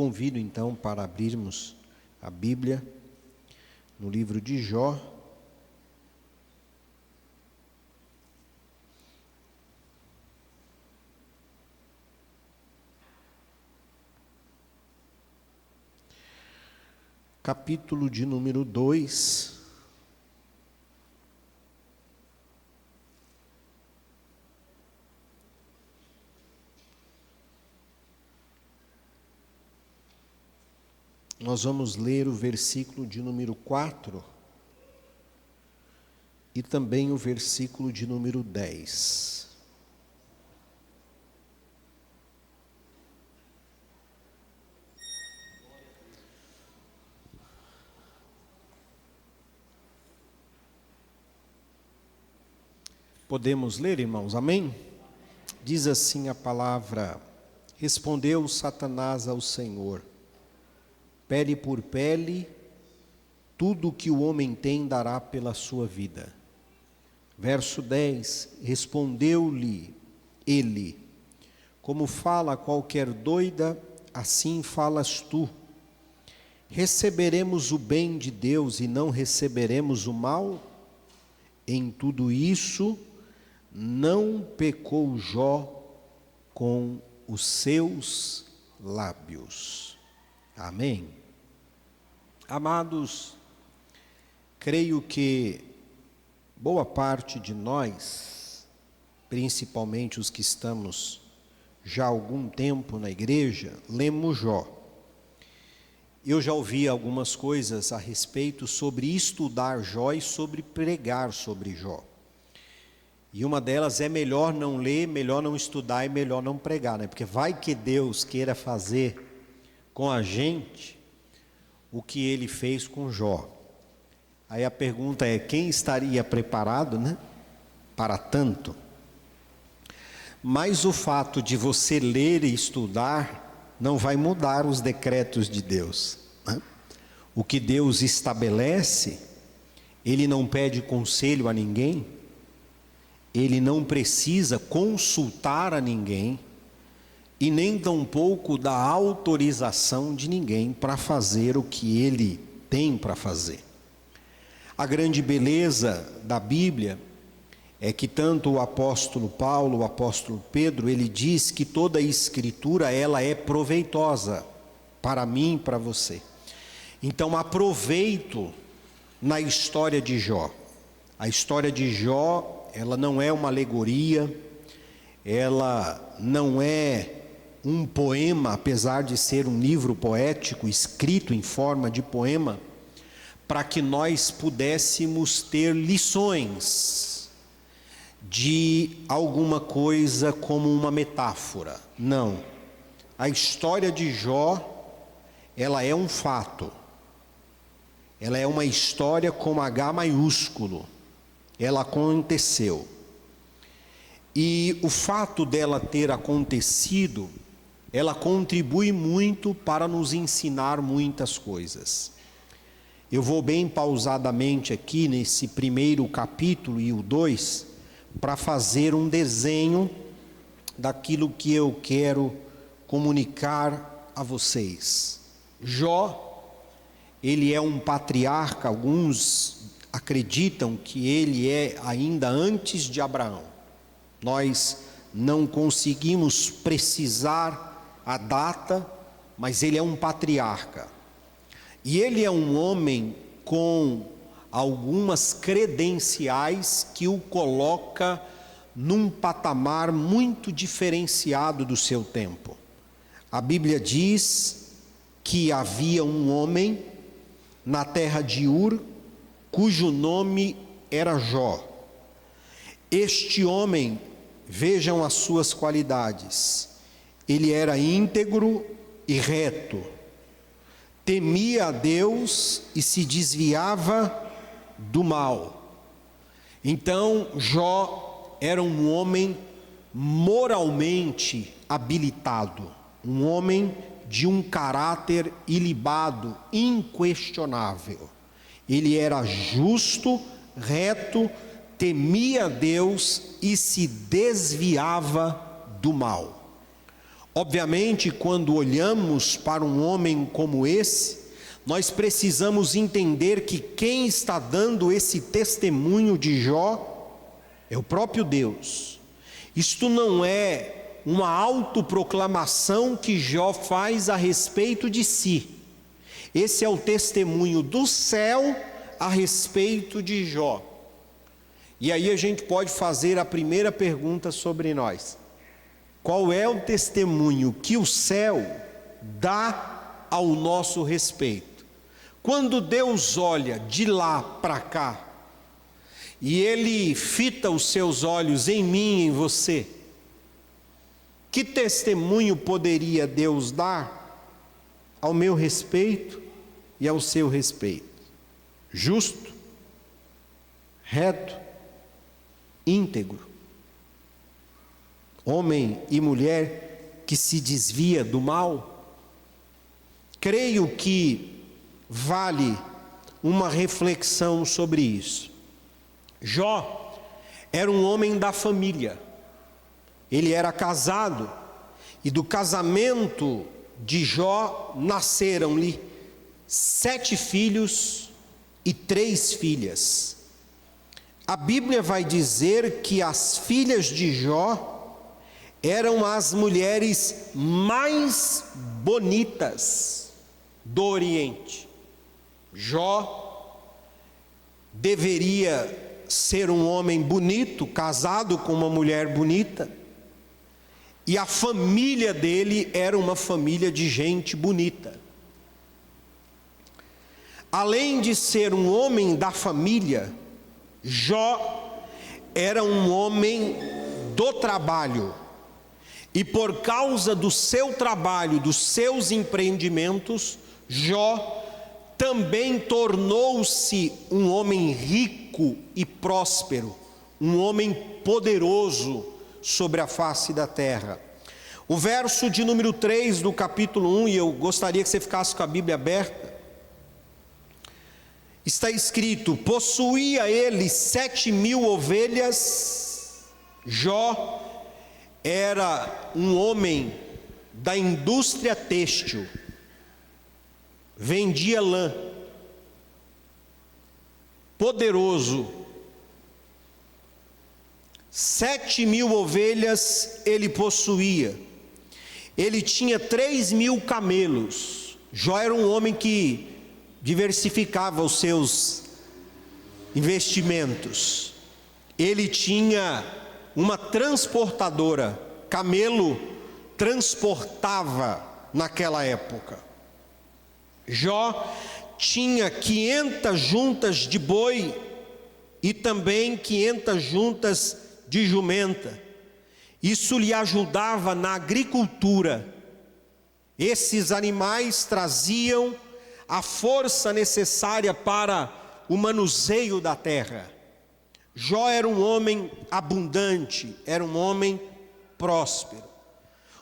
Convido então para abrirmos a Bíblia no livro de Jó. Capítulo de número 2. Nós vamos ler o versículo de número 4 e também o versículo de número 10. Podemos ler, irmãos? Amém? Diz assim a palavra: Respondeu Satanás ao Senhor: Pele por pele, tudo o que o homem tem dará pela sua vida. Verso 10, respondeu-lhe ele: Como fala qualquer doida, assim falas tu. Receberemos o bem de Deus e não receberemos o mal? Em tudo isso, não pecou Jó com os seus lábios. Amém. Amados, creio que boa parte de nós, principalmente os que estamos já há algum tempo na igreja, lemos Jó. Eu já ouvi algumas coisas a respeito sobre estudar Jó e sobre pregar sobre Jó. E uma delas é melhor não ler, melhor não estudar e melhor não pregar, né? Porque vai que Deus queira fazer com a gente o que ele fez com Jó. Aí a pergunta é: quem estaria preparado, né, para tanto? Mas o fato de você ler e estudar não vai mudar os decretos de Deus, né? O que Deus estabelece, Ele não pede conselho a ninguém, Ele não precisa consultar a ninguém, e nem tampouco da autorização de ninguém para fazer o que ele tem para fazer. A grande beleza da Bíblia é que tanto o apóstolo Paulo, o apóstolo Pedro, ele diz que toda a escritura ela é proveitosa para mim e para você. Então aproveito na história de Jó. A história de Jó, ela não é uma alegoria, ela não é um poema, apesar de ser um livro poético, escrito em forma de poema, para que nós pudéssemos ter lições de alguma coisa como uma metáfora. Não. A história de Jó, ela é um fato. Ela é uma história com H maiúsculo. Ela aconteceu. E o fato dela ter acontecido, ela contribui muito para nos ensinar muitas coisas. Eu vou bem pausadamente aqui nesse primeiro capítulo e o 2, para fazer um desenho daquilo que eu quero comunicar a vocês. Jó, ele é um patriarca, alguns acreditam que ele é ainda antes de Abraão. Nós não conseguimos precisar a data, mas ele é um patriarca. E ele é um homem com algumas credenciais que o coloca num patamar muito diferenciado do seu tempo. A Bíblia diz que havia um homem na terra de Ur, cujo nome era Jó. Este homem, vejam as suas qualidades, ele era íntegro e reto, temia a Deus e se desviava do mal. Então Jó era um homem moralmente habilitado, um homem de um caráter ilibado, inquestionável. Ele era justo, reto, temia a Deus e se desviava do mal. Obviamente, quando olhamos para um homem como esse, nós precisamos entender que quem está dando esse testemunho de Jó é o próprio Deus. Isto não é uma autoproclamação que Jó faz a respeito de si. Esse é o testemunho do céu a respeito de Jó. E aí a gente pode fazer a primeira pergunta sobre nós: qual é o testemunho que o céu dá ao nosso respeito? Quando Deus olha de lá para cá, e Ele fita os seus olhos em mim e em você, que testemunho poderia Deus dar ao meu respeito e ao seu respeito? Justo, reto, íntegro, homem e mulher que se desvia do mal? Creio que vale uma reflexão sobre isso. Jó era um homem da família. Ele era casado, e do casamento de Jó nasceram-lhe 7 filhos e 3 filhas. A Bíblia vai dizer que as filhas de Jó eram as mulheres mais bonitas do Oriente. Jó deveria ser um homem bonito, casado com uma mulher bonita, e a família dele era uma família de gente bonita. Além de ser um homem da família, Jó era um homem do trabalho, e por causa do seu trabalho, dos seus empreendimentos, Jó também tornou-se um homem rico e próspero, um homem poderoso sobre a face da terra. O verso de número 3 do capítulo 1, e eu gostaria que você ficasse com a Bíblia aberta, está escrito: possuía ele 7.000 ovelhas. Jó era um homem da indústria têxtil, vendia lã, poderoso. 7.000 ovelhas ele possuía. Ele tinha 3.000 camelos. Jó era um homem que diversificava os seus investimentos. Ele tinha uma transportadora. Camelo transportava naquela época. Jó tinha 500 juntas de boi e também 500 juntas de jumenta. Isso lhe ajudava na agricultura. Esses animais traziam a força necessária para o manuseio da terra. Jó era um homem abundante, era um homem próspero.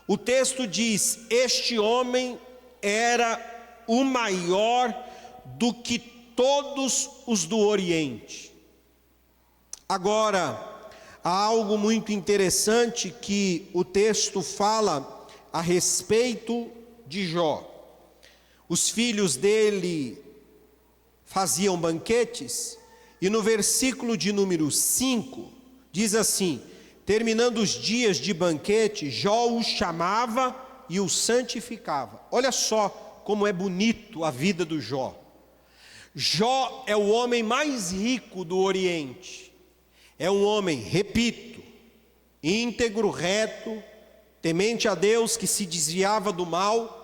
O texto diz: este homem era o maior do que todos os do Oriente. Agora, há algo muito interessante que o texto fala a respeito de Jó. Os filhos dele faziam banquetes, e no versículo de número 5, diz assim: terminando os dias de banquete, Jó os chamava e os santificava. Olha só como é bonito a vida do Jó. Jó é o homem mais rico do Oriente. É um homem, repito, íntegro, reto, temente a Deus, que se desviava do mal,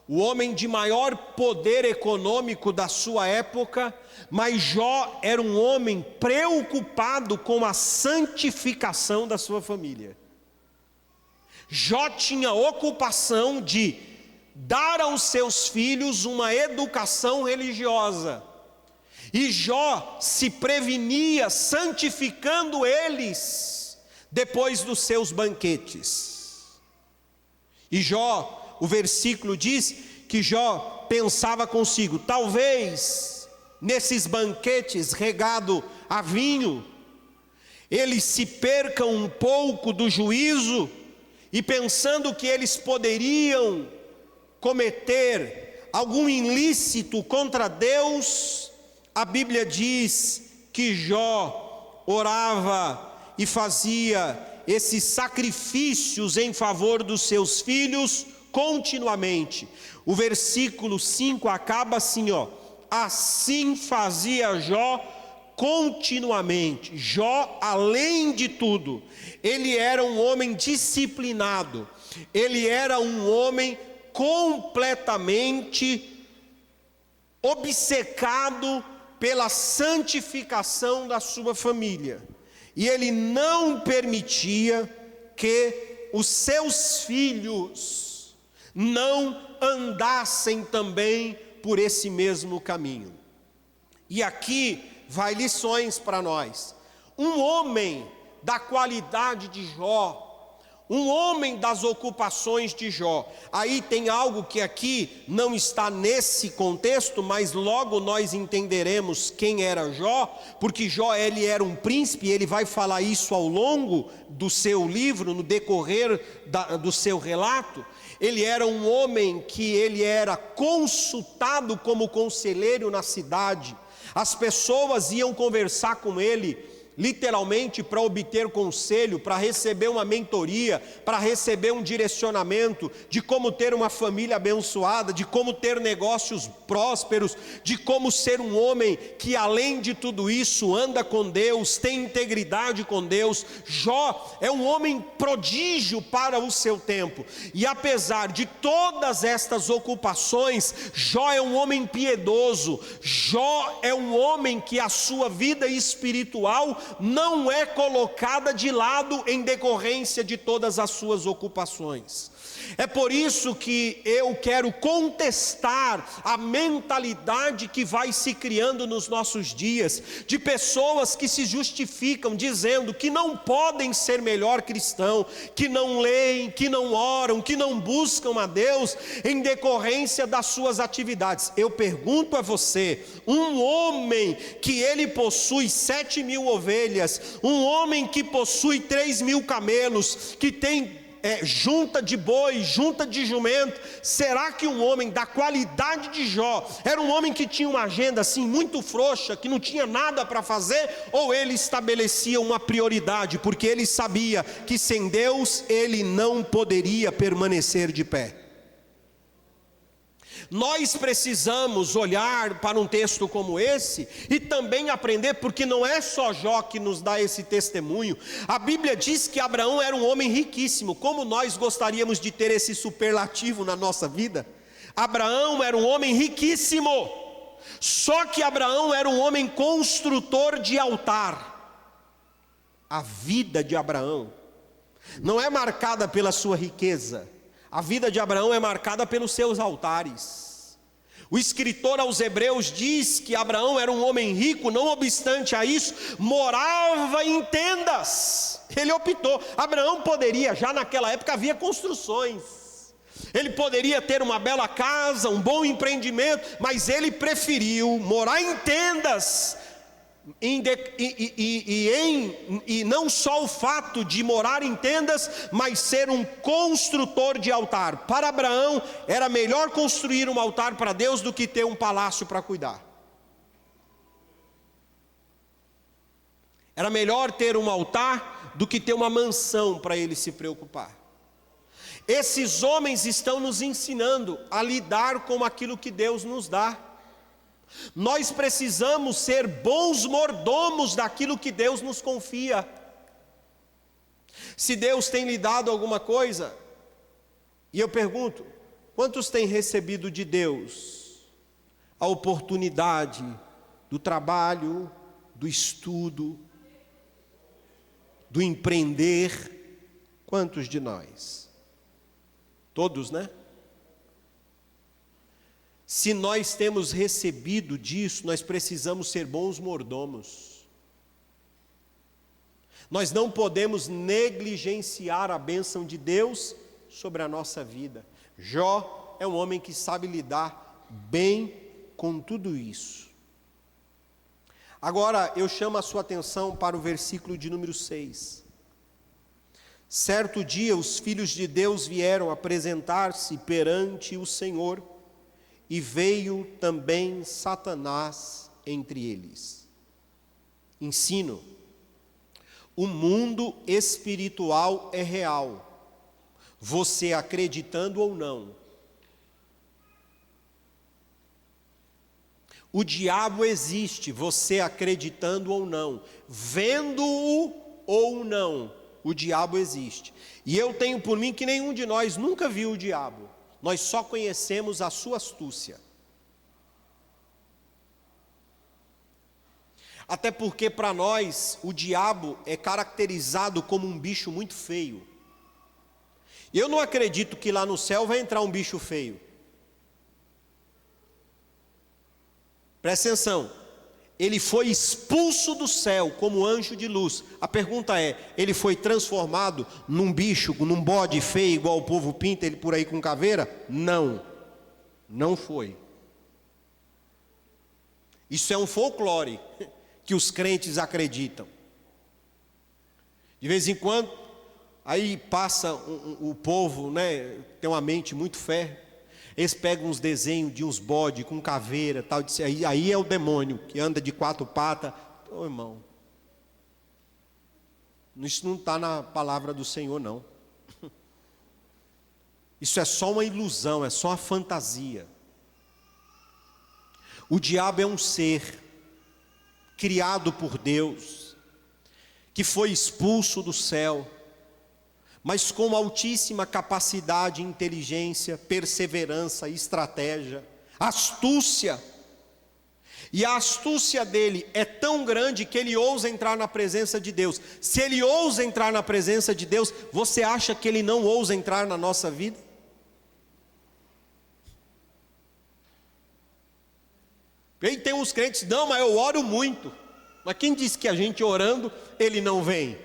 o homem de maior poder econômico da sua época. Mas Jó era um homem preocupado com a santificação da sua família. Jó tinha ocupação de dar aos seus filhos uma educação religiosa. E Jó se prevenia santificando eles depois dos seus banquetes. E Jó, o versículo diz que Jó pensava consigo: talvez nesses banquetes regado a vinho, eles se percam um pouco do juízo e pensando que eles poderiam cometer algum ilícito contra Deus, a Bíblia diz que Jó orava e fazia esses sacrifícios em favor dos seus filhos continuamente. O versículo 5 acaba assim, assim fazia Jó continuamente. Jó, além de tudo, ele era um homem disciplinado, ele era um homem completamente obcecado pela santificação da sua família, e ele não permitia que os seus filhos não andassem também por esse mesmo caminho. E aqui vai lições para nós. Um homem da qualidade de Jó, um homem das ocupações de Jó. Aí tem algo que aqui não está nesse contexto, mas logo nós entenderemos quem era Jó, porque Jó, ele era um príncipe, e ele vai falar isso ao longo do seu livro, no decorrer do seu relato. Ele era um homem que ele era consultado como conselheiro na cidade. As pessoas iam conversar com ele, literalmente para obter conselho, para receber uma mentoria, para receber um direcionamento de como ter uma família abençoada, de como ter negócios prósperos, de como ser um homem que, além de tudo isso, anda com Deus, tem integridade com Deus. Jó é um homem prodígio para o seu tempo, e apesar de todas estas ocupações, Jó é um homem piedoso. Jó é um homem que a sua vida espiritual não é colocada de lado em decorrência de todas as suas ocupações. É por isso que eu quero contestar a mentalidade que vai se criando nos nossos dias, de pessoas que se justificam dizendo que não podem ser melhor cristão, que não leem, que não oram, que não buscam a Deus em decorrência das suas atividades. Eu pergunto a você, um homem que ele possui 7.000 ovelhas, um homem que possui 3.000 camelos, que tem junta de boi, junta de jumento, será que um homem da qualidade de Jó era um homem que tinha uma agenda assim muito frouxa, que não tinha nada para fazer, ou ele estabelecia uma prioridade, porque ele sabia que sem Deus ele não poderia permanecer de pé? Nós precisamos olhar para um texto como esse e também aprender, porque não é só Jó que nos dá esse testemunho. A Bíblia diz que Abraão era um homem riquíssimo. Como nós gostaríamos de ter esse superlativo na nossa vida? Abraão era um homem riquíssimo, só que Abraão era um homem construtor de altar. A vida de Abraão não é marcada pela sua riqueza, a vida de Abraão é marcada pelos seus altares. O escritor aos Hebreus diz que Abraão era um homem rico, não obstante a isso, morava em tendas. Ele optou. Abraão poderia, já naquela época havia construções, ele poderia ter uma bela casa, um bom empreendimento, mas ele preferiu morar em tendas. E não só o fato de morar em tendas, mas ser um construtor de altar. Para Abraão era melhor construir um altar para Deus do que ter um palácio para cuidar. Era melhor ter um altar do que ter uma mansão para ele se preocupar. Esses homens estão nos ensinando a lidar com aquilo que Deus nos dá. Nós precisamos ser bons mordomos daquilo que Deus nos confia. Se Deus tem lhe dado alguma coisa, e eu pergunto, quantos têm recebido de Deus a oportunidade do trabalho, do estudo, do empreender? Quantos de nós? Todos, né? Se nós temos recebido disso, nós precisamos ser bons mordomos. Nós não podemos negligenciar a bênção de Deus sobre a nossa vida. Jó é um homem que sabe lidar bem com tudo isso. Agora eu chamo a sua atenção para o versículo de número 6. Certo dia, os filhos de Deus vieram apresentar-se perante o Senhor, e veio também Satanás entre eles. Ensino: o mundo espiritual é real, você acreditando ou não. O diabo existe, você acreditando ou não, vendo-o ou não, o diabo existe. E eu tenho por mim que nenhum de nós nunca viu o diabo, nós só conhecemos a sua astúcia. Até porque para nós o diabo é caracterizado como um bicho muito feio. Eu não acredito que lá no céu vai entrar um bicho feio. Presta atenção, ele foi expulso do céu como anjo de luz. A pergunta é, ele foi transformado num bicho, num bode feio, igual o povo pinta ele por aí com caveira? Não, não foi. Isso é um folclore que os crentes acreditam. De vez em quando, aí passa o povo, né, tem uma mente muito férrea. Eles pegam uns desenhos de uns bodes com caveira, tal, aí é o demônio que anda de 4 patas. Ô irmão, isso não está na palavra do Senhor, não. Isso é só uma ilusão, é só uma fantasia. O diabo é um ser criado por Deus, que foi expulso do céu, mas com altíssima capacidade, inteligência, perseverança, estratégia, astúcia. E a astúcia dele é tão grande que ele ousa entrar na presença de Deus. Se ele ousa entrar na presença de Deus, você acha que ele não ousa entrar na nossa vida? E tem uns crentes, não, mas eu oro muito. Mas quem disse que a gente orando, ele não vem?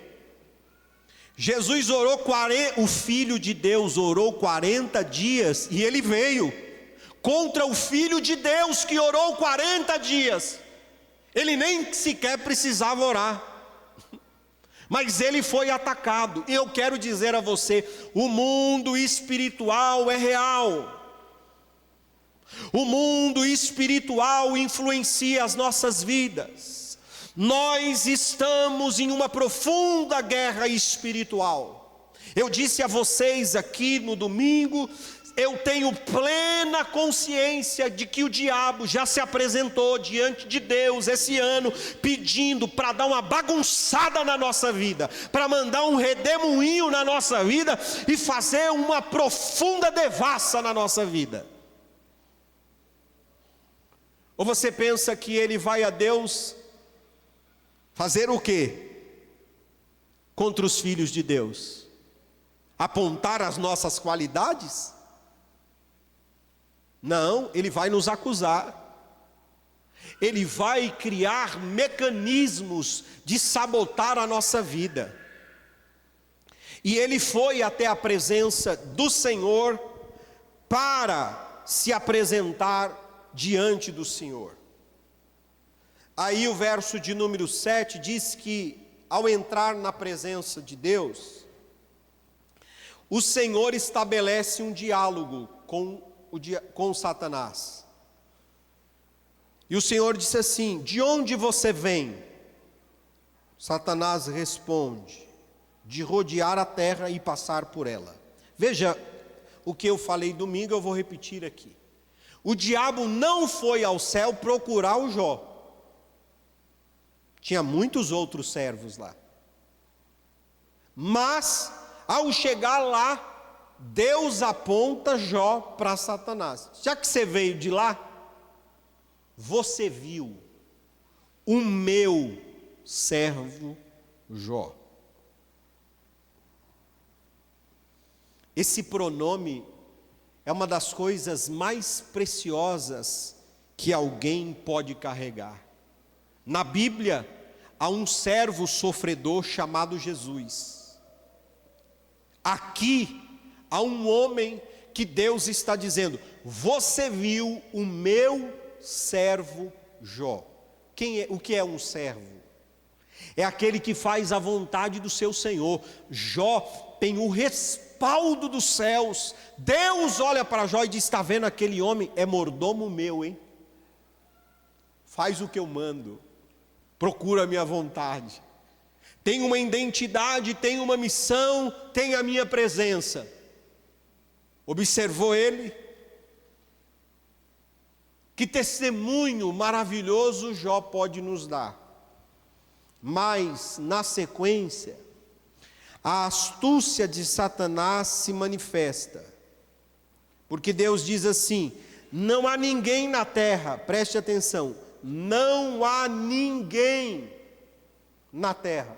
Jesus orou, o Filho de Deus orou 40 dias e ele veio. Contra o Filho de Deus que orou 40 dias. Ele nem sequer precisava orar. Mas ele foi atacado. E eu quero dizer a você, o mundo espiritual é real. O mundo espiritual influencia as nossas vidas. Nós estamos em uma profunda guerra espiritual. Eu disse a vocês aqui no domingo, eu tenho plena consciência de que o diabo já se apresentou diante de Deus esse ano, pedindo para dar uma bagunçada na nossa vida, para mandar um redemoinho na nossa vida e fazer uma profunda devassa na nossa vida. Ou você pensa que ele vai a Deus fazer o quê? Contra os filhos de Deus? Apontar as nossas qualidades? Não, ele vai nos acusar. Ele vai criar mecanismos de sabotar a nossa vida. E ele foi até a presença do Senhor para se apresentar diante do Senhor. Aí o verso de número 7 diz que, ao entrar na presença de Deus, o Senhor estabelece um diálogo com Satanás. E o Senhor disse assim: de onde você vem? Satanás responde: de rodear a terra e passar por ela. Veja, o que eu falei domingo eu vou repetir aqui. O diabo não foi ao céu procurar o Jó. Tinha muitos outros servos lá. Mas, ao chegar lá, Deus aponta Jó para Satanás. Já que você veio de lá, você viu o meu servo Jó. Esse pronome é uma das coisas mais preciosas que alguém pode carregar. Na Bíblia, há um servo sofredor chamado Jesus. Aqui, há um homem que Deus está dizendo: você viu o meu servo Jó. O que é um servo? É aquele que faz a vontade do seu Senhor. Jó tem o respaldo dos céus. Deus olha para Jó e diz: está vendo aquele homem? É mordomo meu, hein? Faz o que eu mando, procura a minha vontade, tem uma identidade, tem uma missão, tem a minha presença. Observou ele? Que testemunho maravilhoso Jó pode nos dar. Mas, na sequência, a astúcia de Satanás se manifesta. Porque Deus diz assim: não há ninguém na terra, preste atenção, não há ninguém na terra,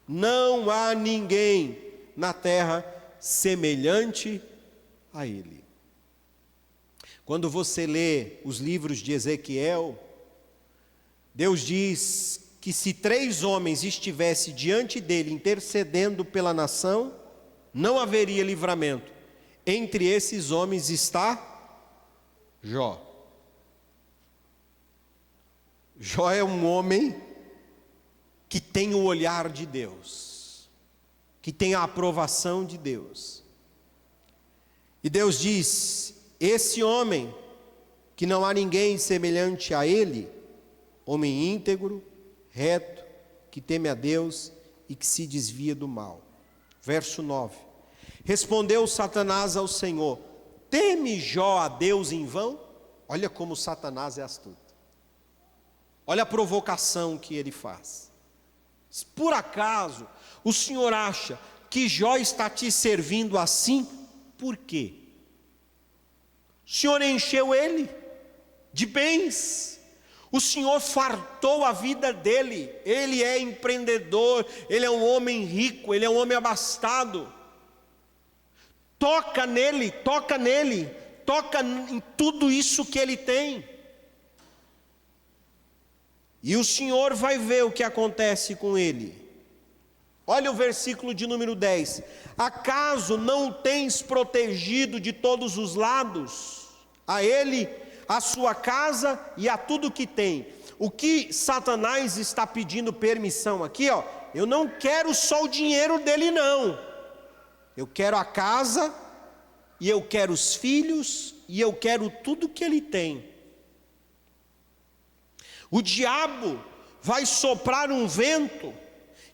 não há ninguém na terra semelhante a ele. Quando você lê os livros de Ezequiel, Deus diz que se 3 homens estivessem diante dele intercedendo pela nação, não haveria livramento. Entre esses homens está Jó. Jó é um homem que tem o olhar de Deus, que tem a aprovação de Deus. E Deus diz: esse homem, que não há ninguém semelhante a ele, homem íntegro, reto, que teme a Deus e que se desvia do mal. Verso 9: respondeu Satanás ao Senhor: teme Jó a Deus em vão? Olha como Satanás é astuto. Olha a provocação que ele faz. Por acaso o Senhor acha que Jó está te servindo assim? Por quê? O Senhor encheu ele de bens, o Senhor fartou a vida dele, ele é empreendedor, ele é um homem rico, ele é um homem abastado. Toca nele, toca em tudo isso que ele tem. E o Senhor vai ver o que acontece com ele. Olha o versículo de número 10. Acaso não tens protegido de todos os lados a ele, a sua casa e a tudo que tem? O que Satanás está pedindo permissão aqui, ó, eu não quero só o dinheiro dele não. Eu quero a casa, e eu quero os filhos, e eu quero tudo que ele tem. O diabo vai soprar um vento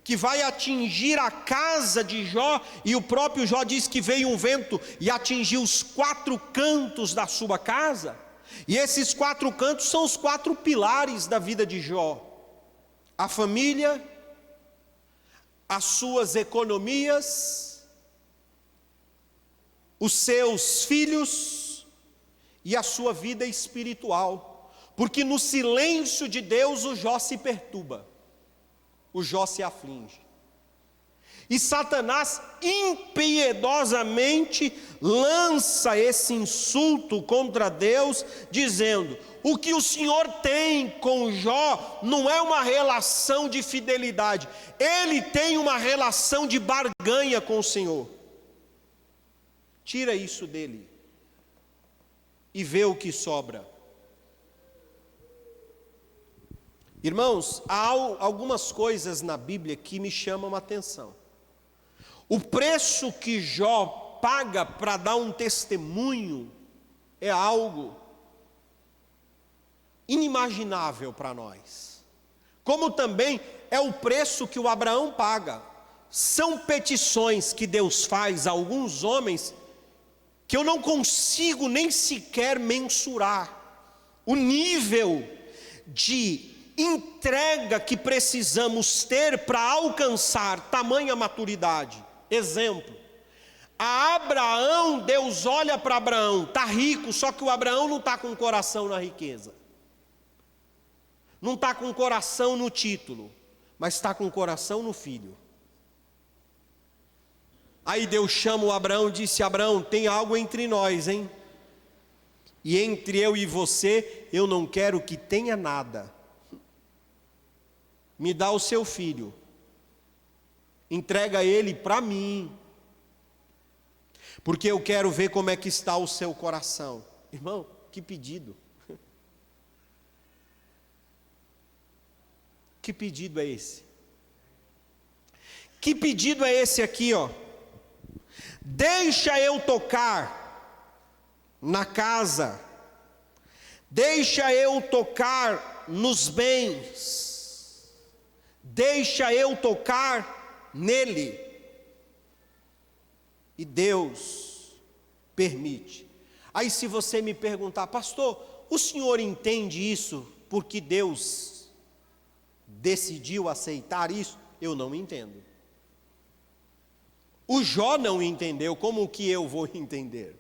que vai atingir a casa de Jó, e o próprio Jó diz que veio um vento e atingiu os 4 cantos da sua casa, e esses 4 cantos são os 4 pilares da vida de Jó: a família, as suas economias, os seus filhos e a sua vida espiritual. Porque no silêncio de Deus o Jó se perturba, o Jó se aflige. E Satanás impiedosamente lança esse insulto contra Deus, dizendo: o que o Senhor tem com Jó não é uma relação de fidelidade, ele tem uma relação de barganha com o Senhor. Tira isso dele e vê o que sobra. Irmãos, há algumas coisas na Bíblia que me chamam a atenção. O preço que Jó paga para dar um testemunho é algo inimaginável para nós. Como também é o preço que o Abraão paga. São petições que Deus faz a alguns homens que eu não consigo nem sequer mensurar o nível de entrega que precisamos ter para alcançar tamanha maturidade. Exemplo: a Abraão, Deus olha para Abraão, está rico, só que o Abraão não está com o coração na riqueza, não está com o coração no título, mas está com o coração no filho. Aí Deus chama o Abraão e disse: Abraão, tem algo entre nós, hein? E entre eu e você, eu não quero que tenha nada. Me dá o seu filho, entrega ele para mim, porque eu quero ver como é que está o seu coração. Irmão, que pedido! Que pedido é esse? Que pedido é esse aqui, ó? Deixa eu tocar na casa, deixa eu tocar nos bens, deixa eu tocar nele. E Deus permite. Aí se você me perguntar, pastor, o senhor entende isso porque Deus decidiu aceitar isso? Eu não entendo. O Jó não entendeu, como que eu vou entender?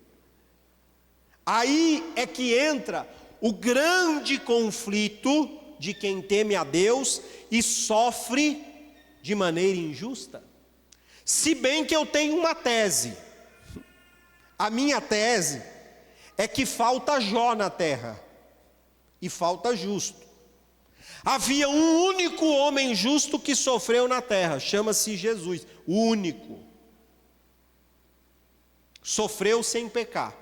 Aí é que entra o grande conflito de quem teme a Deus e sofre de maneira injusta. Se bem que eu tenho uma tese. A minha tese é que falta Jó na terra e falta justo. Havia um único homem justo que sofreu na terra, chama-se Jesus, o único. Sofreu sem pecar.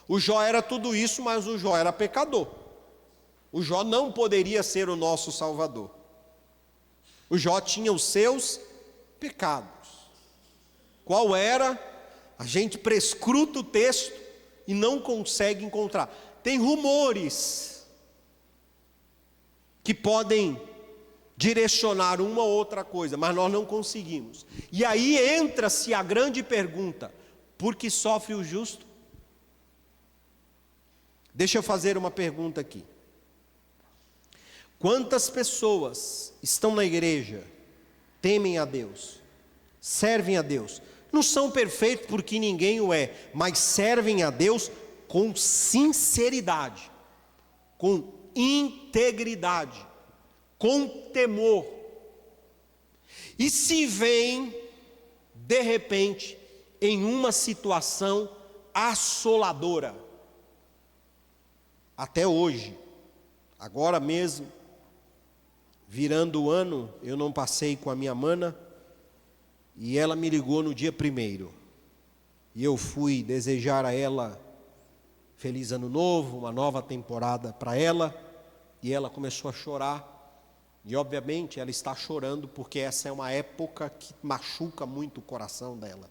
O Jó era tudo isso, mas o Jó era pecador. O Jó não poderia ser o nosso Salvador. O Jó tinha os seus pecados. Qual era? A gente prescruta o texto e não consegue encontrar. Tem rumores que podem direcionar uma ou outra coisa, mas nós não conseguimos. E aí entra-se a grande pergunta: por que sofre o justo? Deixa eu fazer uma pergunta aqui. Quantas pessoas estão na igreja, temem a Deus, servem a Deus, não são perfeitos porque ninguém o é, mas servem a Deus com sinceridade, com integridade, com temor, e se veem, de repente, em uma situação assoladora. Até hoje, agora mesmo, virando o ano, eu não passei com a minha mana, e ela me ligou no dia 1º, e eu fui desejar a ela feliz ano novo, uma nova temporada para ela, e ela começou a chorar, e obviamente ela está chorando porque essa é uma época que machuca muito o coração dela.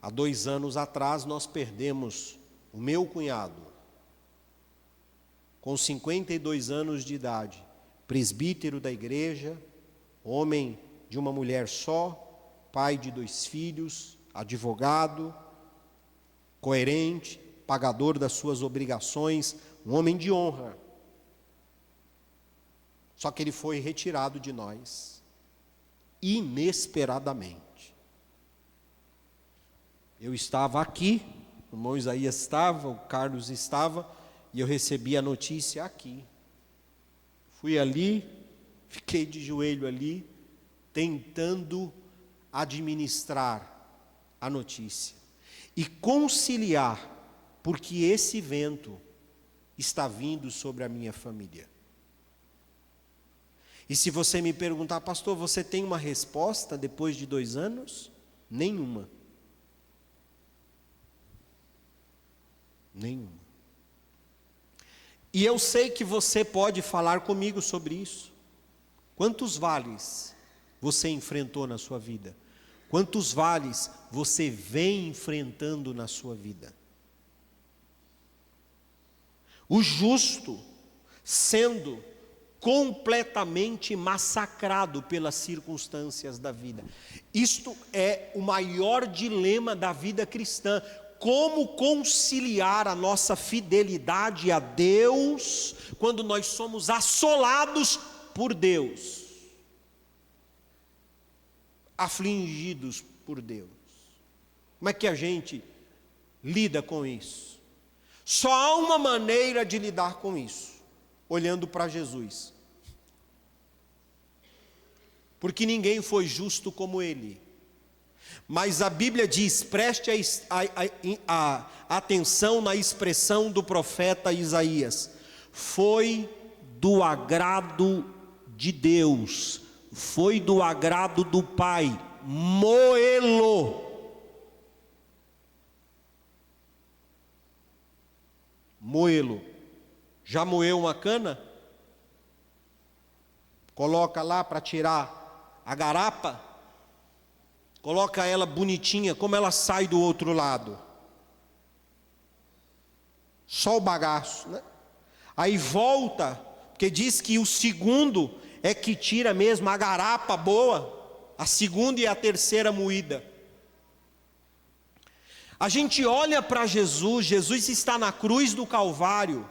Há 2 anos atrás nós perdemos o meu cunhado, com 52 anos de idade, presbítero da igreja, homem de uma mulher só, pai de 2 filhos, advogado, coerente, pagador das suas obrigações, um homem de honra. Só que ele foi retirado de nós, inesperadamente. Eu estava aqui, o irmão Isaías estava, o Carlos estava, e eu recebi a notícia aqui. Fui ali, fiquei de joelho ali, tentando administrar a notícia e conciliar, porque esse vento está vindo sobre a minha família. E se você me perguntar, pastor, você tem uma resposta depois de 2 anos? Nenhuma. Nenhuma. E eu sei que você pode falar comigo sobre isso. Quantos vales você enfrentou na sua vida? Quantos vales você vem enfrentando na sua vida? O justo sendo completamente massacrado pelas circunstâncias da vida. Isto é o maior dilema da vida cristã. Como conciliar a nossa fidelidade a Deus quando nós somos assolados por Deus, afligidos por Deus? Como é que a gente lida com isso? Só há uma maneira de lidar com isso, olhando para Jesus, porque ninguém foi justo como Ele. Mas a Bíblia diz, preste a atenção na expressão do profeta Isaías: foi do agrado de Deus, foi do agrado do Pai, moê-lo. Moê-lo. Já moeu uma cana? Coloca lá para tirar a garapa? Coloca ela bonitinha, como ela sai do outro lado. Só o bagaço, né? Aí volta, porque diz que o segundo é que tira mesmo a garapa boa, a segunda e a terceira moída. A gente olha para Jesus, Jesus está na cruz do Calvário,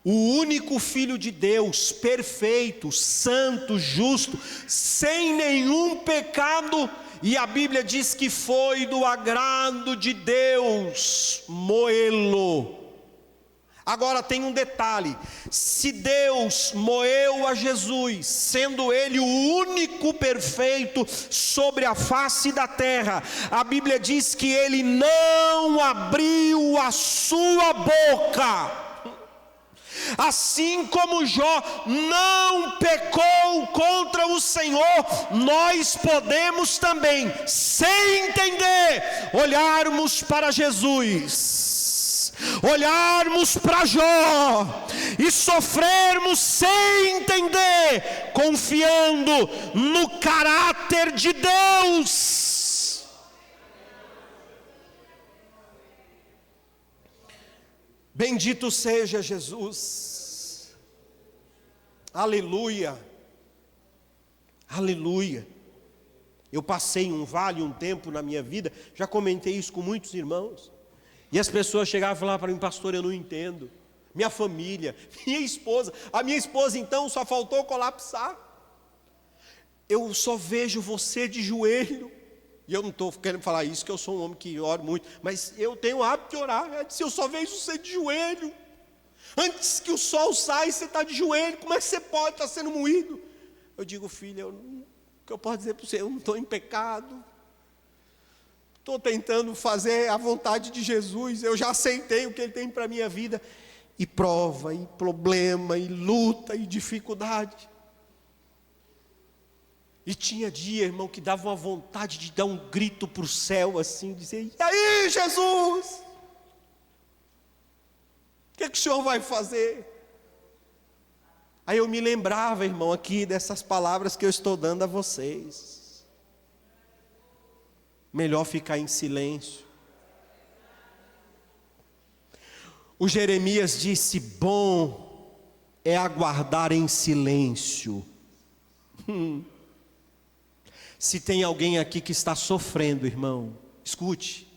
o único Filho de Deus, perfeito, santo, justo, sem nenhum pecado, e a Bíblia diz que foi do agrado de Deus moê-lo. Agora tem um detalhe: se Deus moeu a Jesus, sendo Ele o único perfeito sobre a face da terra, a Bíblia diz que Ele não abriu a sua boca. Assim como Jó não pecou contra o Senhor, nós podemos também, sem entender, olharmos para Jesus, olharmos para Jó e sofrermos sem entender, confiando no caráter de Deus. Bendito seja Jesus, aleluia, aleluia. Eu passei um vale um tempo na minha vida, já comentei isso com muitos irmãos, e as pessoas chegavam e falavam para mim: pastor, eu não entendo, minha família, minha esposa, a minha esposa então só faltou colapsar, eu só vejo você de joelho. E eu não estou querendo falar isso, que eu sou um homem que ora muito, mas eu tenho o hábito de orar. Ela disse: eu só vejo você de joelho, antes que o sol saia, você está de joelho, como é que você pode estar sendo moído? Eu digo: filha, o que eu posso dizer para você? Eu não estou em pecado, estou tentando fazer a vontade de Jesus, eu já aceitei o que Ele tem para a minha vida, e prova, e problema, e luta, e dificuldade. E tinha dia, irmão, que dava uma vontade de dar um grito para o céu, assim, dizer: e aí, Jesus? O que o Senhor vai fazer? Aí eu me lembrava, irmão, aqui dessas palavras que eu estou dando a vocês. Melhor ficar em silêncio. O Jeremias disse: bom é aguardar em silêncio. Se tem alguém aqui que está sofrendo, irmão, escute,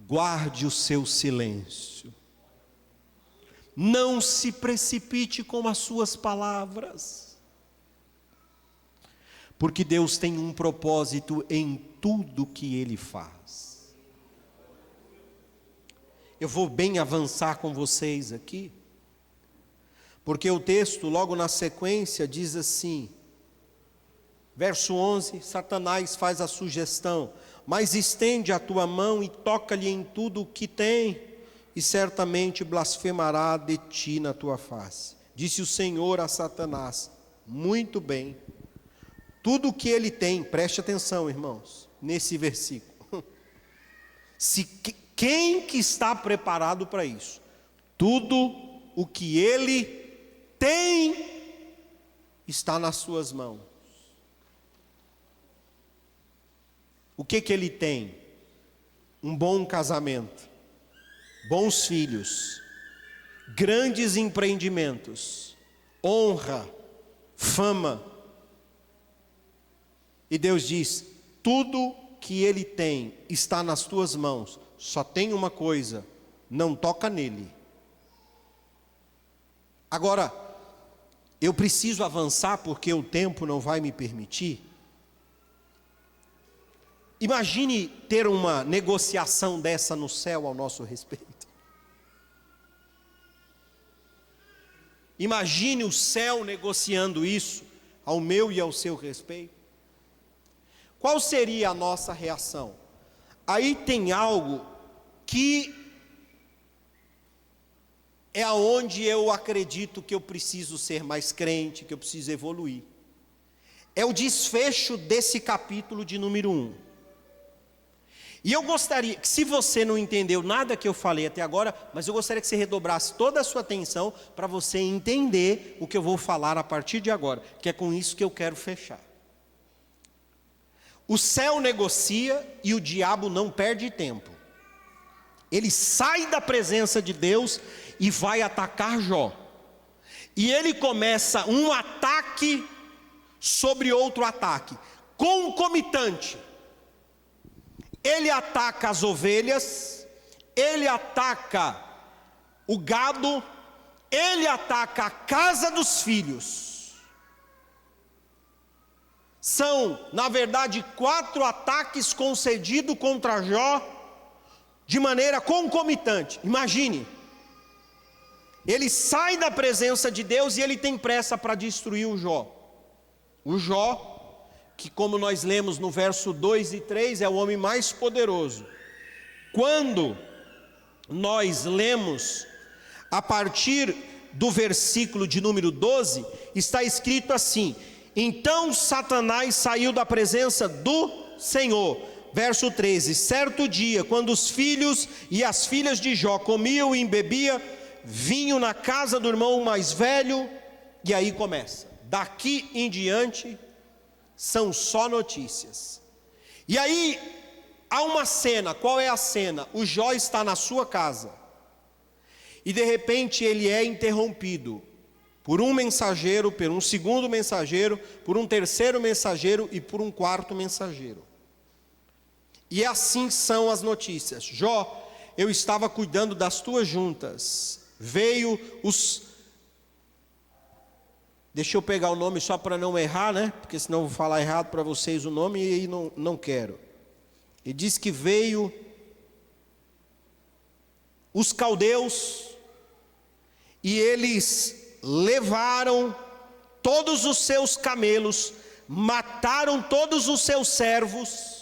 guarde o seu silêncio, não se precipite com as suas palavras, porque Deus tem um propósito em tudo que Ele faz. Eu vou bem avançar com vocês aqui, porque o texto logo na sequência diz assim, verso 11, Satanás faz a sugestão: mas estende a tua mão e toca-lhe em tudo o que tem, e certamente blasfemará de ti na tua face. Disse o Senhor a Satanás: muito bem, tudo o que ele tem, preste atenção, irmãos, nesse versículo. Quem que está preparado para isso? Tudo o que ele tem está nas suas mãos. O que ele tem? Um bom casamento, bons filhos, grandes empreendimentos, honra, fama. E Deus diz: tudo que ele tem está nas tuas mãos, só tem uma coisa: não toca nele. Agora, eu preciso avançar porque o tempo não vai me permitir. Imagine ter uma negociação dessa no céu ao nosso respeito. Imagine o céu negociando isso ao meu e ao seu respeito. Qual seria a nossa reação? Aí tem algo que é aonde eu acredito que eu preciso ser mais crente, que eu preciso evoluir. É o desfecho desse capítulo de número 1. E eu gostaria que, se você não entendeu nada que eu falei até agora, mas eu gostaria que você redobrasse toda a sua atenção para você entender o que eu vou falar a partir de agora, que é com isso que eu quero fechar. o céu negocia e o diabo não perde tempo. Ele sai da presença de Deus e vai atacar Jó. E ele começa um ataque sobre outro ataque, concomitante. Ele ataca as ovelhas, ele ataca o gado, ele ataca a casa dos filhos. São, na verdade, 4 ataques concedidos contra Jó de maneira concomitante. Imagine, ele sai da presença de Deus e ele tem pressa para destruir o Jó. O Jó, que como nós lemos no verso 2 e 3, é o homem mais poderoso. Quando nós lemos a partir do versículo de número 12, está escrito assim: então Satanás saiu da presença do Senhor. Verso 13, certo dia, quando os filhos e as filhas de Jó comiam e bebiam vinho na casa do irmão mais velho, e aí começa, daqui em diante, são só notícias. E aí, há uma cena, qual é a cena? O Jó está na sua casa, e de repente ele é interrompido, por um mensageiro, por um segundo mensageiro, por um terceiro mensageiro e por um quarto mensageiro. E assim são as notícias: Jó, eu estava cuidando das tuas juntas, veio os... Deixa eu pegar o nome só para não errar, né? Porque senão eu vou falar errado para vocês o nome e aí não quero. Ele diz que veio os caldeus e eles levaram todos os seus camelos, mataram todos os seus servos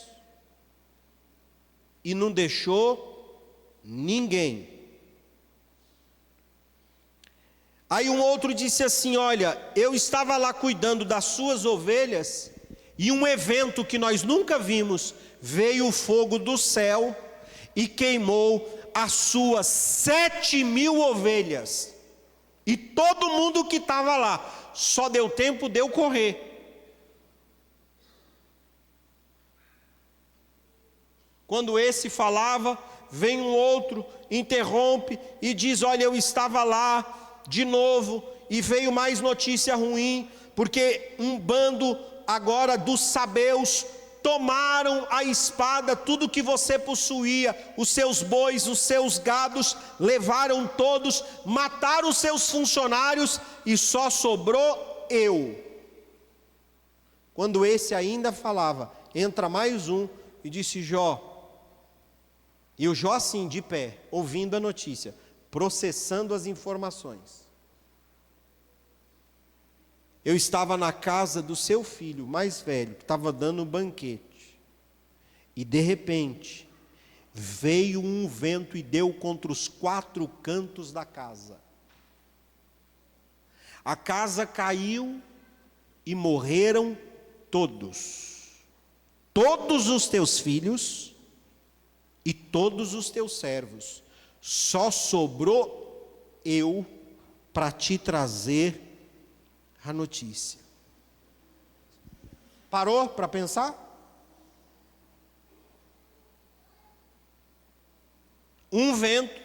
e não deixou ninguém. Aí um outro disse assim: olha, eu estava lá cuidando das suas ovelhas e um evento que nós nunca vimos, veio o fogo do céu e queimou as suas 7.000 ovelhas. E todo mundo que estava lá, só deu tempo de eu correr. Quando esse falava, vem um outro, interrompe e diz: olha, eu estava lá de novo, e veio mais notícia ruim, porque um bando agora dos sabeus tomaram a espada, tudo que você possuía, os seus bois, os seus gados, levaram todos, mataram os seus funcionários, e só sobrou eu. Quando esse ainda falava, entra mais um e disse: Jó. E o Jó assim, de pé, ouvindo a notícia, processando as informações. Eu estava na casa do seu filho mais velho, que estava dando um banquete. E de repente, veio um vento e deu contra os 4 cantos da casa. A casa caiu e morreram todos. Todos os teus filhos e todos os teus servos. Só sobrou eu para te trazer a notícia. Parou para pensar? Um vento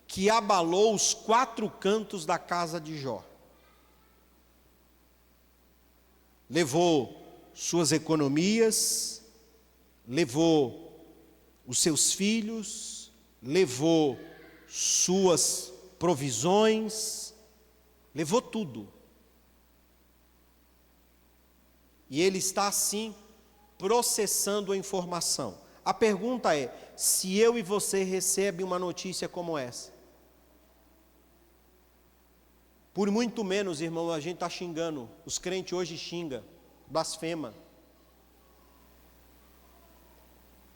que abalou os 4 cantos da casa de Jó. Levou suas economias, levou os seus filhos, levou suas provisões, levou tudo. E ele está assim, processando a informação. A pergunta é: se eu e você recebem uma notícia como essa, por muito menos, irmão, a gente está xingando, os crentes hoje xingam, blasfema.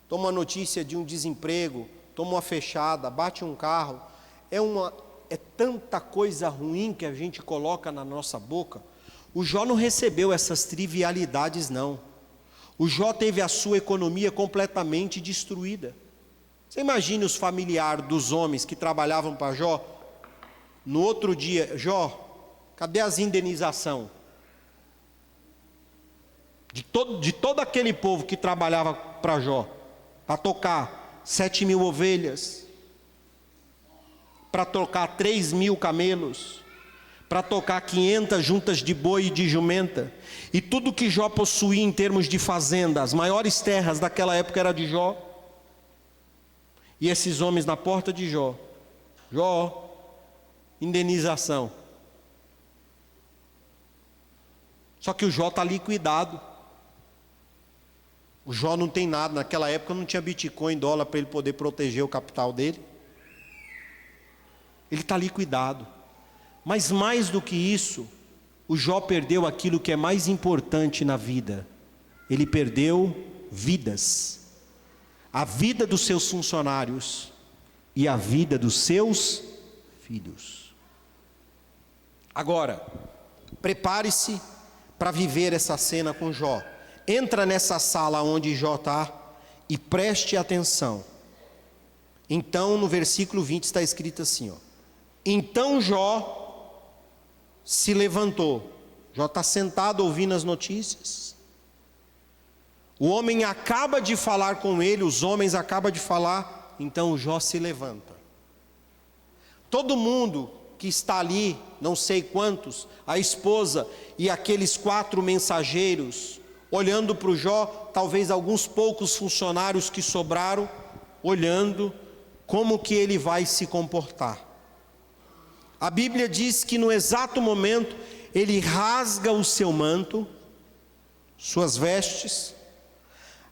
Toma uma notícia de um desemprego, toma uma fechada, bate um carro, é tanta coisa ruim que a gente coloca na nossa boca. O Jó não recebeu essas trivialidades, não. O Jó teve a sua economia completamente destruída. Você imagine os familiares dos homens que trabalhavam para Jó, no outro dia: Jó, cadê as indenização? de todo aquele povo que trabalhava para Jó, para tocar 7.000 ovelhas, para tocar 3.000 camelos, para tocar 500 juntas de boi e de jumenta, e tudo que Jó possuía em termos de fazenda, as maiores terras daquela época era de Jó. E esses homens na porta de Jó, indenização. Só que o Jó está liquidado. O Jó não tem nada, naquela época não tinha Bitcoin, dólar para ele poder proteger o capital dele. Ele está liquidado. Mas mais do que isso, o Jó perdeu aquilo que é mais importante na vida. Ele perdeu vidas. A vida dos seus funcionários e a vida dos seus filhos. Agora, prepare-se para viver essa cena com Jó. Entra nessa sala onde Jó está e preste atenção. Então, no versículo 20 está escrito assim, ó. Então Jó se levantou. Jó está sentado ouvindo as notícias. O homem acaba de falar com ele, os homens acabam de falar, então Jó se levanta. Todo mundo que está ali, não sei quantos, a esposa e aqueles 4 mensageiros, olhando para o Jó, talvez alguns poucos funcionários que sobraram, olhando como que ele vai se comportar. A Bíblia diz que no exato momento, ele rasga o seu manto, suas vestes,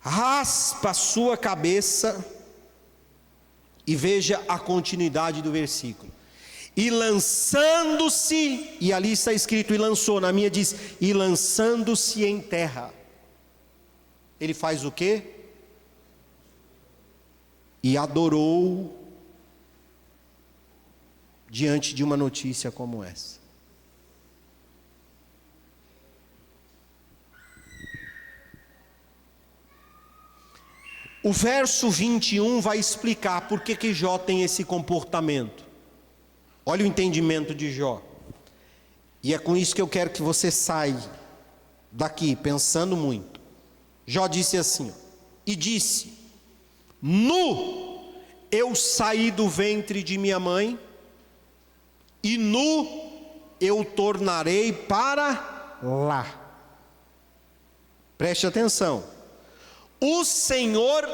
raspa a sua cabeça, e veja a continuidade do versículo. E lançando-se, e ali está escrito, e lançou, na minha diz, e lançando-se em terra. Ele faz o quê? E adorou diante de uma notícia como essa. O verso 21 vai explicar por que Jó tem esse comportamento. Olha o entendimento de Jó. E é com isso que eu quero que você saia daqui pensando muito. Jó disse assim, e disse: nu eu saí do ventre de minha mãe, e nu eu tornarei para lá. Preste atenção. O Senhor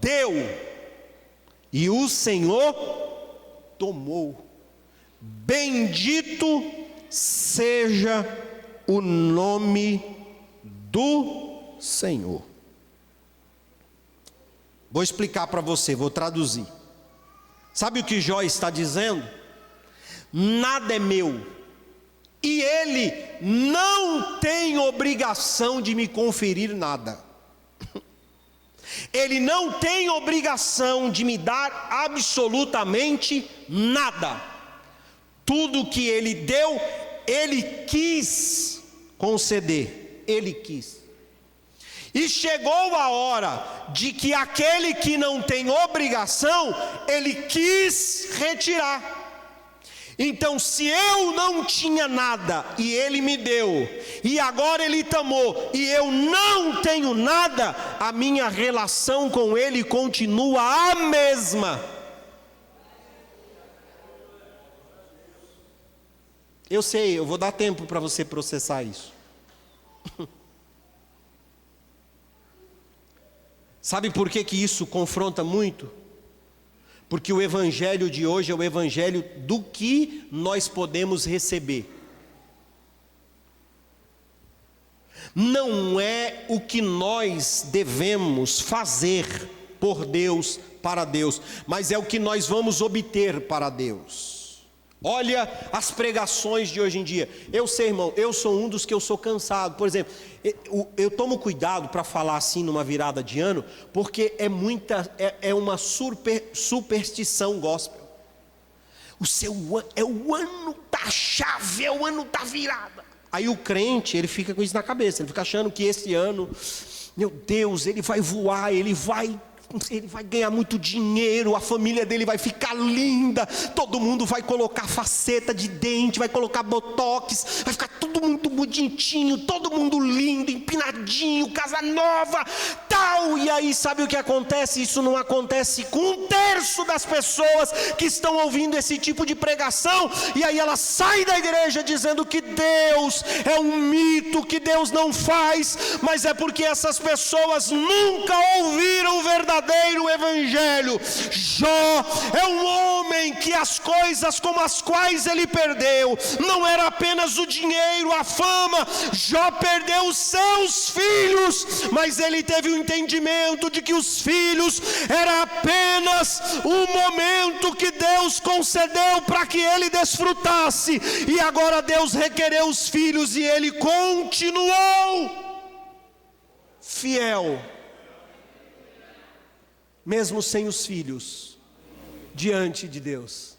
deu, e o Senhor tomou. Bendito seja o nome do Senhor. Vou explicar para você, vou traduzir. Sabe o que Jó está dizendo? Nada é meu, e ele não tem obrigação de me conferir nada. Ele não tem obrigação de me dar absolutamente nada. Tudo que ele deu, ele quis conceder, ele quis. E chegou a hora de que aquele que não tem obrigação, ele quis retirar. Então, se eu não tinha nada e ele me deu, e agora ele tomou, e eu não tenho nada, a minha relação com ele continua a mesma. Eu sei, eu vou dar tempo para você processar isso. Sabe por que isso confronta muito? Porque o evangelho de hoje é o evangelho do que nós podemos receber. Não é o que nós devemos fazer por Deus, para Deus, mas é o que nós vamos obter para Deus. Olha as pregações de hoje em dia. Eu sei, irmão, eu sou um dos que eu sou cansado. Por exemplo, eu tomo cuidado para falar assim numa virada de ano, porque é uma superstição gospel. É o ano da chave, é o ano da virada. Aí o crente, ele fica com isso na cabeça, ele fica achando que esse ano, meu Deus, ele vai voar, ele vai ele vai ganhar muito dinheiro, a família dele vai ficar linda, todo mundo vai colocar faceta de dente, vai colocar botox, vai ficar tudo muito bonitinho, todo mundo lindo, empinadinho, casa nova, tal. E aí sabe o que acontece? Isso não acontece com 1/3 das pessoas que estão ouvindo esse tipo de pregação, e aí ela sai da igreja dizendo que Deus é um mito, que Deus não faz, mas é porque essas pessoas nunca ouviram o verdadeiro evangelho. Jó é um homem que as coisas como as quais ele perdeu, não era apenas o dinheiro, a fama. Jó perdeu os seus filhos, mas ele teve o entendimento de que os filhos era apenas um momento que Deus concedeu para que ele desfrutasse, e agora Deus requereu os filhos e ele continuou fiel, mesmo sem os filhos, diante de Deus.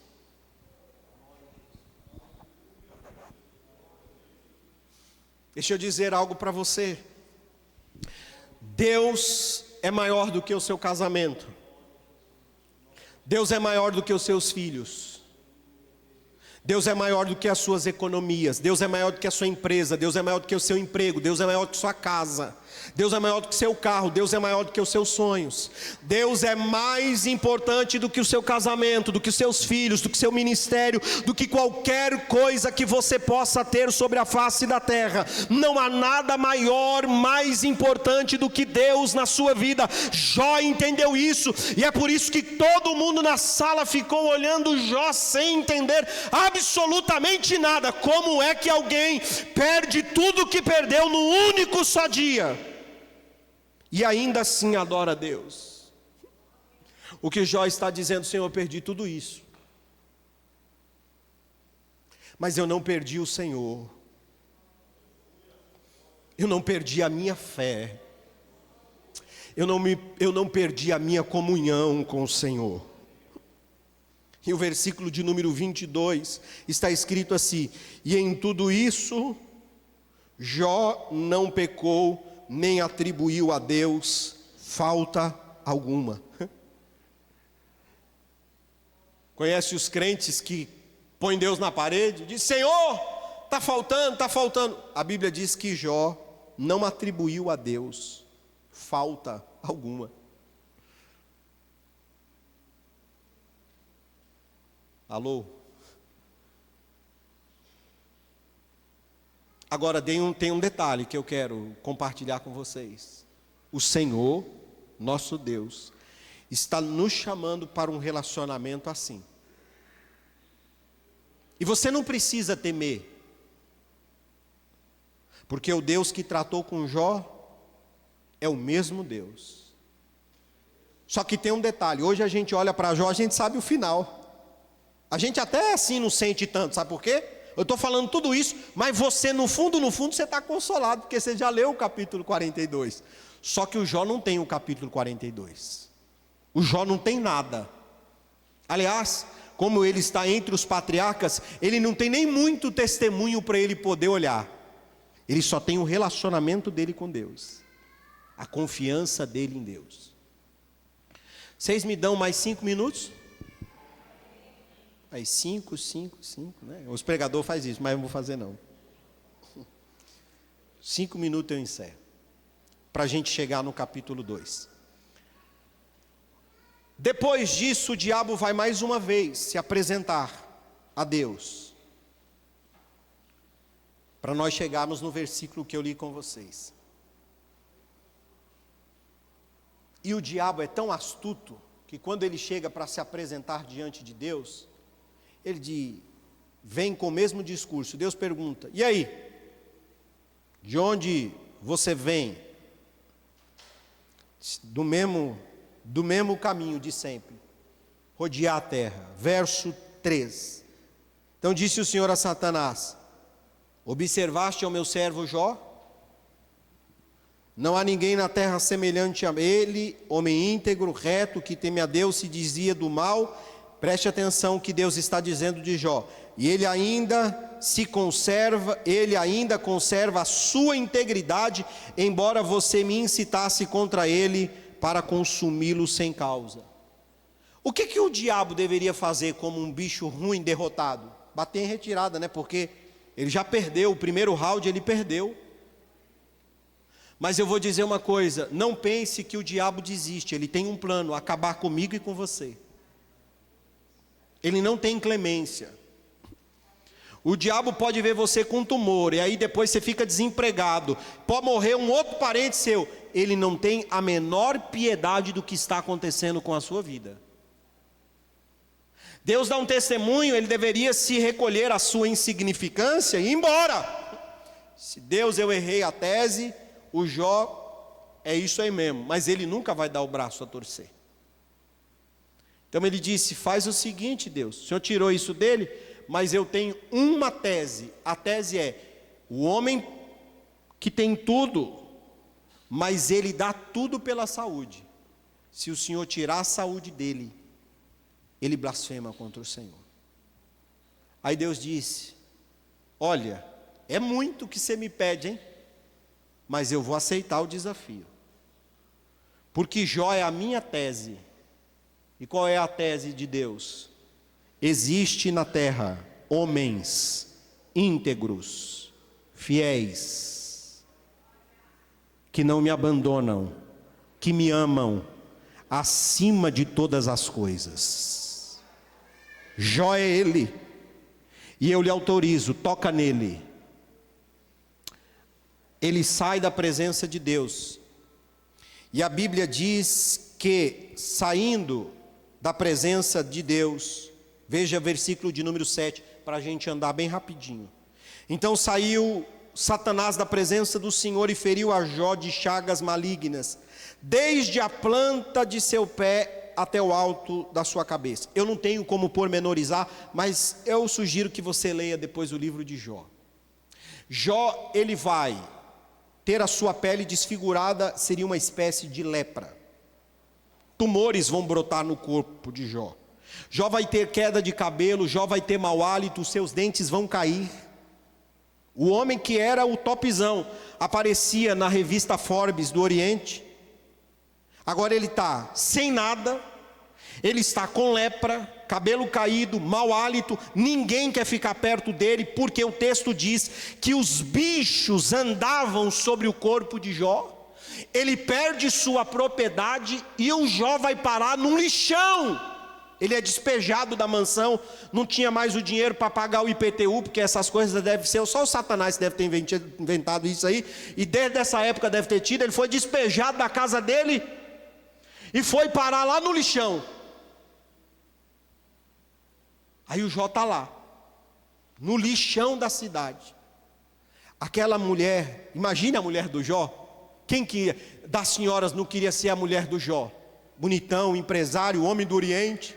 Deixa eu dizer algo para você. Deus é maior do que o seu casamento. Deus é maior do que os seus filhos. Deus é maior do que as suas economias. Deus é maior do que a sua empresa. Deus é maior do que o seu emprego. Deus é maior do que sua casa. Deus é maior do que seu carro. Deus é maior do que os seus sonhos. Deus é mais importante do que o seu casamento, do que os seus filhos, do que o seu ministério, do que qualquer coisa que você possa ter sobre a face da terra. Não há nada maior, mais importante do que Deus na sua vida. Jó entendeu isso, e é por isso que todo mundo na sala ficou olhando Jó sem entender absolutamente nada. Como é que alguém perde tudo que perdeu num único só dia e ainda assim adora a Deus? O que Jó está dizendo: Senhor, eu perdi tudo isso, mas eu não perdi o Senhor, eu não perdi a minha fé, eu não perdi a minha comunhão com o Senhor. E o versículo de número 22 está escrito assim: e em tudo isso Jó não pecou, nem atribuiu a Deus falta alguma. Conhece os crentes que põem Deus na parede, diz: Senhor, está faltando, está faltando. A Bíblia diz que Jó não atribuiu a Deus falta alguma. Alô? Agora tem um detalhe que eu quero compartilhar com vocês. O Senhor, nosso Deus, está nos chamando para um relacionamento assim. E você não precisa temer, porque o Deus que tratou com Jó é o mesmo Deus. Só que tem um detalhe: hoje a gente olha para Jó, a gente sabe o final. A gente até assim não sente tanto, sabe por quê? Eu estou falando tudo isso, mas você no fundo, você está consolado, porque você já leu o capítulo 42. Só que o Jó não tem o capítulo 42. O Jó não tem nada. Aliás, como ele está entre os patriarcas, ele não tem nem muito testemunho para ele poder olhar. Ele só tem o relacionamento dele com Deus, a confiança dele em Deus. Vocês me dão mais 5 minutos? Aí 5, né? Os pregadores fazem isso, mas eu não vou fazer não. 5 minutos eu encerro, para a gente chegar no capítulo 2. Depois disso, o diabo vai mais uma vez se apresentar a Deus, para nós chegarmos no versículo que eu li com vocês. E o diabo é tão astuto, que quando ele chega para se apresentar diante de Deus, ele vem com o mesmo discurso. Deus pergunta: e aí? De onde você vem? Do mesmo caminho de sempre, rodear a terra. Verso 3. Então disse o Senhor a Satanás: observaste ao meu servo Jó? Não há ninguém na terra semelhante a ele, homem íntegro, reto, que teme a Deus, se desvia do mal. Preste atenção o que Deus está dizendo de Jó. E ele ainda conserva a sua integridade, embora você me incitasse contra ele para consumi-lo sem causa. O que o diabo deveria fazer como um bicho ruim derrotado? Bater em retirada, né? Porque ele já perdeu, o primeiro round ele perdeu. Mas eu vou dizer uma coisa, não pense que o diabo desiste, ele tem um plano, acabar comigo e com você. Ele não tem clemência. O diabo pode ver você com tumor, e aí depois você fica desempregado, pode morrer um outro parente seu. Ele não tem a menor piedade do que está acontecendo com a sua vida. Deus dá um testemunho, ele deveria se recolher à sua insignificância e ir embora. Se Deus, eu errei a tese, o Jó é isso aí mesmo, mas ele nunca vai dar o braço a torcer. Então ele disse, faz o seguinte, Deus, o Senhor tirou isso dele, mas eu tenho uma tese. A tese é, o homem que tem tudo, mas ele dá tudo pela saúde. Se o Senhor tirar a saúde dele, ele blasfema contra o Senhor. Aí Deus disse, olha, é muito que você me pede, hein? Mas eu vou aceitar o desafio. Porque Jó é a minha tese. E qual é a tese de Deus? Existe na terra homens íntegros, fiéis, que não me abandonam, que me amam acima de todas as coisas. Jó é ele, e eu lhe autorizo, toca nele. Ele sai da presença de Deus, e a Bíblia diz que saindo da presença de Deus, veja versículo de número 7, para a gente andar bem rapidinho. Então saiu Satanás da presença do Senhor e feriu a Jó de chagas malignas, desde a planta de seu pé até o alto da sua cabeça. Eu não tenho como pormenorizar, mas eu sugiro que você leia depois o livro de Jó. Jó, ele vai ter a sua pele desfigurada, seria uma espécie de lepra. Tumores vão brotar no corpo de Jó. Jó vai ter queda de cabelo, Jó vai ter mau hálito, os seus dentes vão cair. O homem que era o topzão, aparecia na revista Forbes do Oriente. Agora ele está sem nada, ele está com lepra, cabelo caído, mau hálito, ninguém quer ficar perto dele, porque o texto diz que os bichos andavam sobre o corpo de Jó. Ele perde sua propriedade e o Jó vai parar num lixão. Ele é despejado da mansão, não tinha mais o dinheiro para pagar o IPTU, porque essas coisas devem ser, só o Satanás deve ter inventado isso aí, e desde essa época deve ter tido. Ele foi despejado da casa dele e foi parar lá no lixão. Aí o Jó está lá, no lixão da cidade. Aquela mulher, imagine a mulher do Jó. Quem que das senhoras não queria ser a mulher do Jó? Bonitão, empresário, homem do Oriente,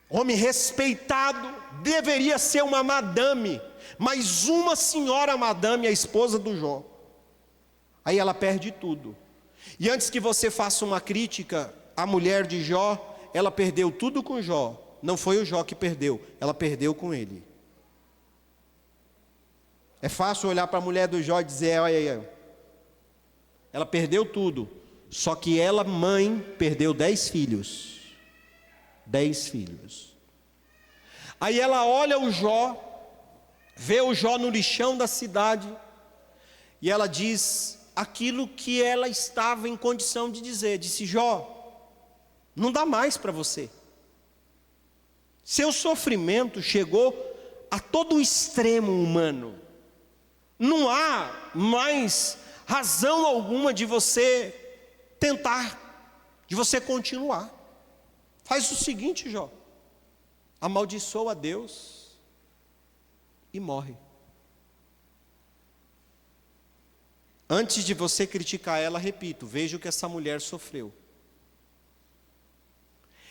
homem respeitado, deveria ser uma madame, mas uma senhora madame, a esposa do Jó. Aí ela perde tudo. E antes que você faça uma crítica à mulher de Jó, ela perdeu tudo com Jó. Não foi o Jó que perdeu, ela perdeu com ele. É fácil olhar para a mulher do Jó e dizer, olha, ela perdeu tudo. Só que ela, mãe, perdeu 10 filhos. 10 filhos. Aí ela olha o Jó, vê o Jó no lixão da cidade, e ela diz aquilo que ela estava em condição de dizer. Disse, Jó, não dá mais para você. Seu sofrimento chegou a todo o extremo humano. Não há mais razão alguma de você tentar, de você continuar. Faz o seguinte, Jó, amaldiçoa a Deus e morre. Antes de você criticar ela, repito, veja o que essa mulher sofreu.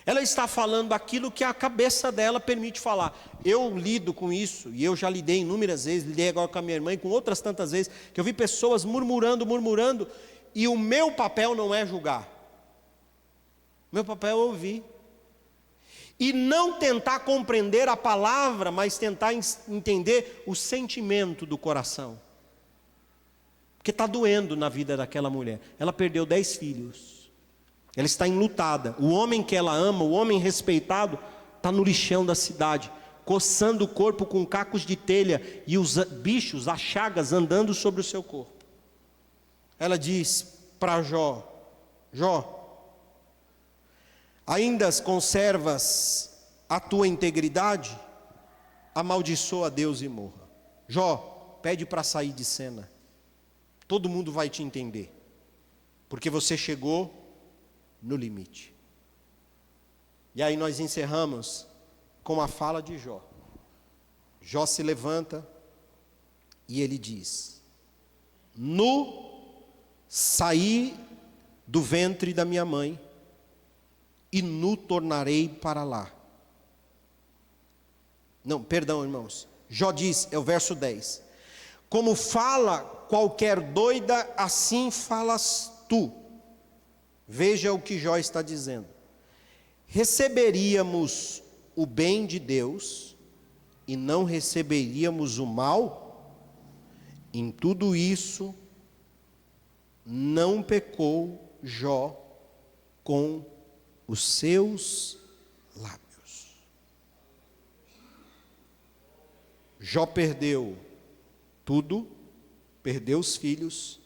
Ela está falando aquilo que a cabeça dela permite falar. Eu lido com isso, e eu já lidei inúmeras vezes, lidei agora com a minha irmã e com outras tantas vezes, que eu vi pessoas murmurando, e o meu papel não é julgar. Meu papel é ouvir. E não tentar compreender a palavra, mas tentar entender o sentimento do coração. Porque está doendo na vida daquela mulher. Ela perdeu 10 filhos. Ela está enlutada. O homem que ela ama, o homem respeitado, está no lixão da cidade, coçando o corpo com cacos de telha e os bichos, as chagas andando sobre o seu corpo. Ela diz para Jó: Jó, ainda conservas a tua integridade? Amaldiçoa a Deus e morra. Jó, pede para sair de cena. Todo mundo vai te entender, porque você chegou no limite. E aí nós encerramos com a fala de Jó. Jó se levanta e ele diz: nu saí do ventre da minha mãe, e nu tornarei para lá. Não, perdão, irmãos. Jó diz, é o verso 10. Como fala qualquer doida, assim falas tu. Veja o que Jó está dizendo. Receberíamos o bem de Deus e não receberíamos o mal? Em tudo isso, não pecou Jó com os seus lábios. Jó perdeu tudo, perdeu os filhos,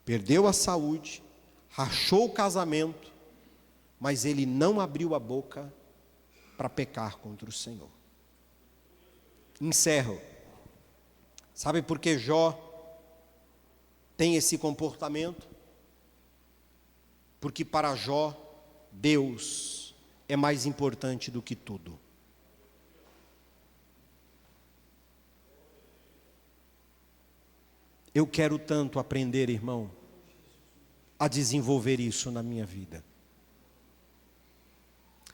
perdeu a saúde, rachou o casamento, mas ele não abriu a boca para pecar contra o Senhor. Encerro. Sabe por que Jó tem esse comportamento? Porque para Jó, Deus é mais importante do que tudo. Eu quero tanto aprender, irmão, a desenvolver isso na minha vida.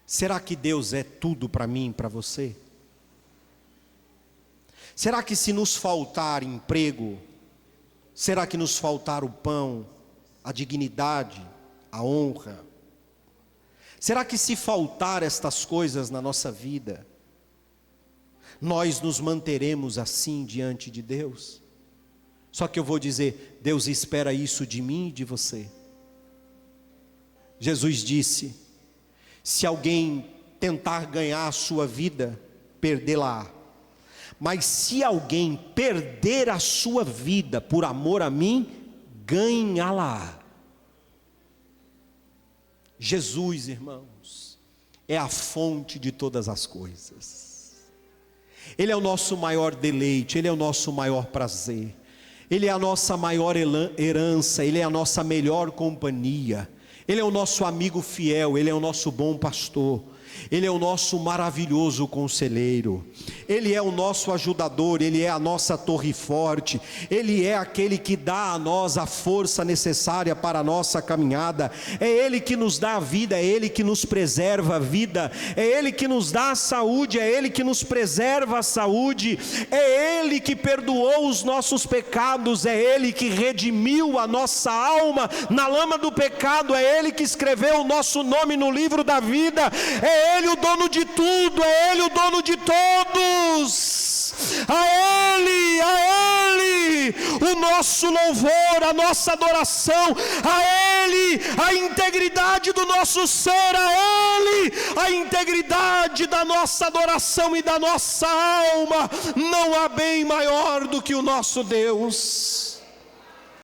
Será que Deus é tudo para mim e para você? Será que se nos faltar emprego, será que nos faltar o pão, a dignidade, a honra? Será que se faltar estas coisas na nossa vida, nós nos manteremos assim diante de Deus? Só que eu vou dizer, Deus espera isso de mim e de você. Jesus disse: se alguém tentar ganhar a sua vida, perdê-la. Mas se alguém perder a sua vida por amor a mim, ganhá-la. Jesus, irmãos, é a fonte de todas as coisas. Ele é o nosso maior deleite, Ele é o nosso maior prazer. Ele é a nossa maior herança, Ele é a nossa melhor companhia. Ele é o nosso amigo fiel, Ele é o nosso bom pastor. Ele é o nosso maravilhoso conselheiro. Ele é o nosso ajudador, Ele é a nossa torre forte. Ele é aquele que dá a nós a força necessária para a nossa caminhada. É Ele que nos dá a vida, é Ele que nos preserva a vida. É Ele que nos dá a saúde, é Ele que nos preserva a saúde. É Ele que perdoou os nossos pecados, é Ele que redimiu a nossa alma na lama do pecado. É Ele que escreveu o nosso nome no livro da vida. É Ele o dono de tudo, é Ele o dono de todos. A Ele o nosso louvor, a nossa adoração, a Ele a integridade do nosso ser, a Ele a integridade da nossa adoração e da nossa alma. Não há bem maior do que o nosso Deus.